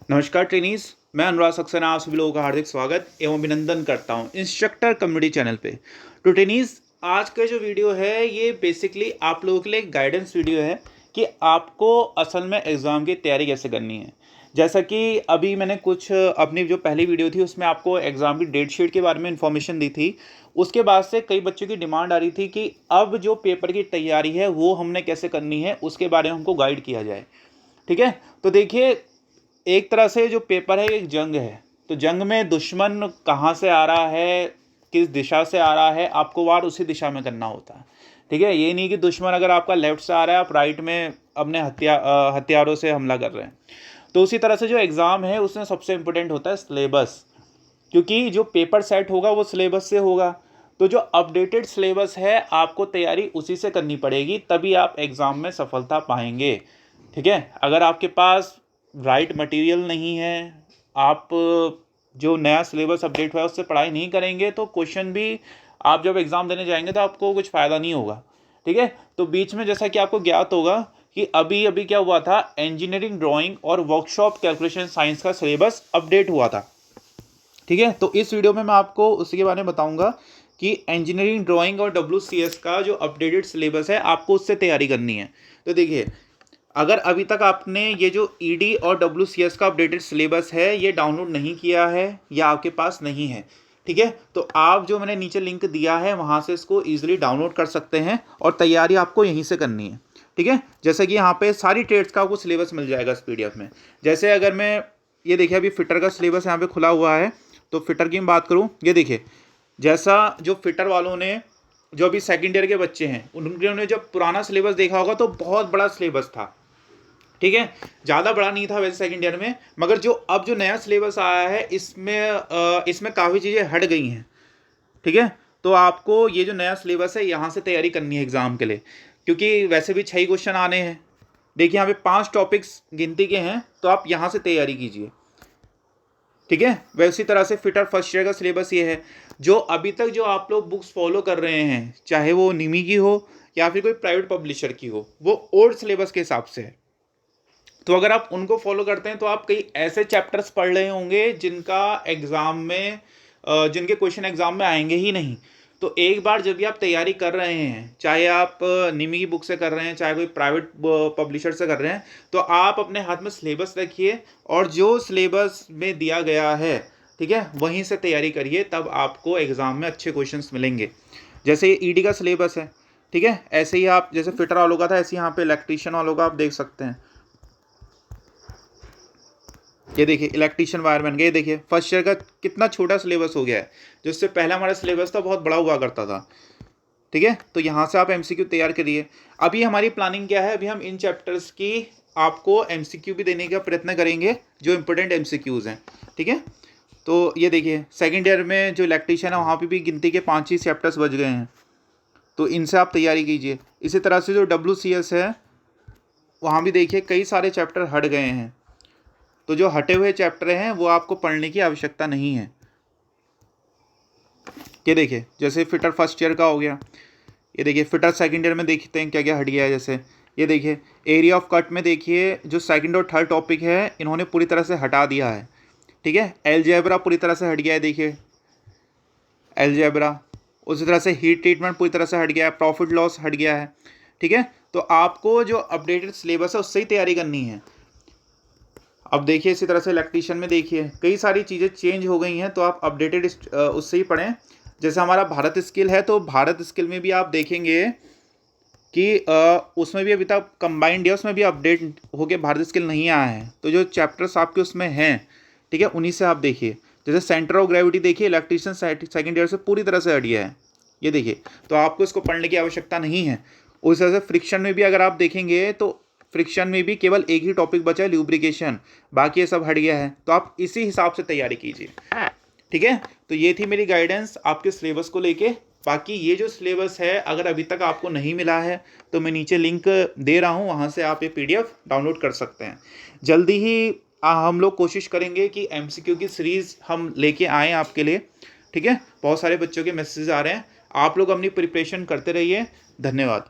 नमस्कार ट्रेनीज, मैं अनुराग सक्सेना आप सभी लोगों का हार्दिक स्वागत एवं अभिनंदन करता हूं इंस्ट्रक्टर कम्युनिटी चैनल पे। तो ट्रेनीज, आज का जो वीडियो है ये बेसिकली आप लोगों के लिए एक गाइडेंस वीडियो है कि आपको असल में एग्ज़ाम की तैयारी कैसे करनी है। जैसा कि अभी मैंने कुछ अपनी जो पहली वीडियो थी उसमें आपको एग्ज़ाम की डेट शीट के बारे में इन्फॉर्मेशन दी थी। उसके बाद से कई बच्चों की डिमांड आ रही थी कि अब जो पेपर की तैयारी है वो हमने कैसे करनी है, उसके बारे में हमको गाइड किया जाए। ठीक है, तो देखिए, एक तरह से जो पेपर है एक जंग है। तो जंग में दुश्मन कहाँ से आ रहा है, किस दिशा से आ रहा है, आपको वार उसी दिशा में करना होता है। ठीक है, ये नहीं कि दुश्मन अगर आपका लेफ्ट से आ रहा है आप राइट में अपने हथियारों से हमला कर रहे हैं। तो उसी तरह से जो एग्ज़ाम है उसमें सबसे इम्पोर्टेंट होता है सिलेबस, क्योंकि जो पेपर सेट होगा वो सिलेबस से होगा। तो जो अपडेटेड सिलेबस है आपको तैयारी उसी से करनी पड़ेगी, तभी आप एग्ज़ाम में सफलता पाएंगे। ठीक है, अगर आपके पास राइट मटेरियल नहीं है, आप जो नया सिलेबस अपडेट हुआ है उससे पढ़ाई नहीं करेंगे, तो क्वेश्चन भी आप जब एग्ज़ाम देने जाएंगे तो आपको कुछ फ़ायदा नहीं होगा। ठीक है, तो बीच में जैसा कि आपको ज्ञात होगा कि अभी अभी क्या हुआ था, इंजीनियरिंग ड्राइंग और वर्कशॉप कैलकुलेशन साइंस का सिलेबस अपडेट हुआ था। ठीक है, तो इस वीडियो में मैं आपको उसी के बारे में बताऊंगा कि इंजीनियरिंग ड्राइंग और WCS का जो अपडेटेड सिलेबस है आपको उससे तैयारी करनी है। तो देखिए, अगर अभी तक आपने ये जो ED और WCS का अपडेटेड सिलेबस है ये डाउनलोड नहीं किया है या आपके पास नहीं है, ठीक है, तो आप जो मैंने नीचे लिंक दिया है वहाँ से इसको ईजिली डाउनलोड कर सकते हैं और तैयारी आपको यहीं से करनी है। ठीक है, जैसे कि यहाँ पे सारी ट्रेड्स का आपको सिलेबस मिल जाएगा इस PDF में। जैसे अगर मैं ये देखिए, अभी फिटर का सिलेबस यहाँ पे खुला हुआ है, तो फिटर की मैं बात करूँ, ये देखिए, जैसा जो फिटर वालों ने, जो अभी सेकेंड ईयर के बच्चे हैं उन्होंने जब पुराना सिलेबस देखा होगा तो बहुत बड़ा सिलेबस था। ठीक है, ज़्यादा बड़ा नहीं था वैसे सेकंड ईयर में, मगर जो अब जो नया सिलेबस आया है इसमें काफ़ी चीज़ें हट गई हैं। ठीक है, तो आपको ये जो नया सिलेबस है यहाँ से तैयारी करनी है एग्ज़ाम के लिए, क्योंकि वैसे भी 6 क्वेश्चन आने हैं। देखिए, यहाँ पे 5 टॉपिक्स गिनती के हैं, तो आप यहाँ से तैयारी कीजिए। ठीक है, वैसी तरह से फिटर फर्स्ट ईयर का सिलेबस ये है। जो अभी तक जो आप लोग बुक्स फॉलो कर रहे हैं, चाहे वो निमी की हो या फिर कोई प्राइवेट पब्लिशर की हो, वो ओल्ड सिलेबस के हिसाब से है। तो अगर आप उनको फॉलो करते हैं तो आप कई ऐसे चैप्टर्स पढ़ रहे होंगे जिनका एग्ज़ाम में जिनके क्वेश्चन एग्ज़ाम में आएंगे ही नहीं। तो एक बार जब भी आप तैयारी कर रहे हैं, चाहे आप निमी की बुक से कर रहे हैं, चाहे कोई प्राइवेट पब्लिशर से कर रहे हैं, तो आप अपने हाथ में सिलेबस रखिए और जो सिलेबस में दिया गया है, ठीक है, वहीं से तैयारी करिए, तब आपको एग्ज़ाम में अच्छे क्वेश्चंस मिलेंगे। जैसे ये ED का सिलेबस है, ठीक है, ऐसे ही आप जैसे फिटर वालों का था ऐसे यहाँ पे इलेक्ट्रीशियन वालों का आप देख सकते हैं। ये देखिए, इलेक्ट्रीशियन वायरमैन का, ये देखिए फर्स्ट ईयर का कितना छोटा सिलेबस हो गया है, जो इससे पहले हमारा सिलेबस था बहुत बड़ा हुआ करता था। ठीक है, तो यहाँ से आप MCQ तैयार करिए। अभी हमारी प्लानिंग क्या है, अभी हम इन चैप्टर्स की आपको MCQ भी देने का प्रयत्न करेंगे, जो इंपॉर्टेंट MCQs हैं। ठीक है, तो ये देखिए, सेकेंड ईयर में जो इलेक्ट्रीशियन है वहाँ पर भी गिनती के 5 ही चैप्टर्स बच गए हैं, तो इनसे आप तैयारी कीजिए। इसी तरह से जो WCS है वहाँ भी देखिए कई सारे चैप्टर हट गए हैं, तो जो हटे हुए चैप्टर हैं वो आपको पढ़ने की आवश्यकता नहीं है। ये देखिए, जैसे फिटर फर्स्ट ईयर का हो गया, ये देखिए फिटर सेकंड ईयर में देखते हैं क्या क्या हट गया है। जैसे ये देखिए, एरिया ऑफ कट में देखिए जो सेकंड और थर्ड टॉपिक है इन्होंने पूरी तरह से हटा दिया है। ठीक है, अलजेब्रा पूरी तरह से हट गया है, देखिए अलजेब्रा। उसी तरह से हीट ट्रीटमेंट पूरी तरह से हट गया है, प्रॉफिट लॉस हट गया है। ठीक है, तो आपको जो अपडेटेड सिलेबस है उससे ही तैयारी करनी है। अब देखिए, इसी तरह से इलेक्ट्रीशियन में देखिए कई सारी चीज़ें चेंज हो गई हैं, तो आप अपडेटेड उससे ही पढ़ें। जैसे हमारा भारत स्किल है, तो भारत स्किल में भी आप देखेंगे कि उसमें भी अभी तक कंबाइंड है, उसमें भी अपडेट होके भारत स्किल नहीं आया है। तो जो चैप्टर्स आपके उसमें हैं, ठीक है, उन्हीं से आप देखिए। जैसे सेंटर ऑफ ग्रेविटी देखिए, इलेक्ट्रीशियन सेकेंड ईयर से पूरी तरह से हट गया है, ये देखिए, तो आपको इसको पढ़ने की आवश्यकता नहीं है। उस तरह से फ्रिक्शन में भी अगर आप देखेंगे तो फ्रिक्शन में भी केवल एक ही टॉपिक बचा है, ल्यूब्रिकेशन, बाकी ये सब हट गया है। तो आप इसी हिसाब से तैयारी कीजिए। ठीक है, तो ये थी मेरी गाइडेंस आपके सिलेबस को लेके। बाकी ये जो सिलेबस है अगर अभी तक आपको नहीं मिला है तो मैं नीचे लिंक दे रहा हूँ, वहाँ से आप ये PDF डाउनलोड कर सकते हैं। जल्दी ही हम लोग कोशिश करेंगे कि MCQ की सीरीज़ हम लेके आएँ आपके लिए। ठीक है, बहुत सारे बच्चों के मैसेज आ रहे हैं, आप लोग अपनी प्रिपरेशन करते रहिए। धन्यवाद।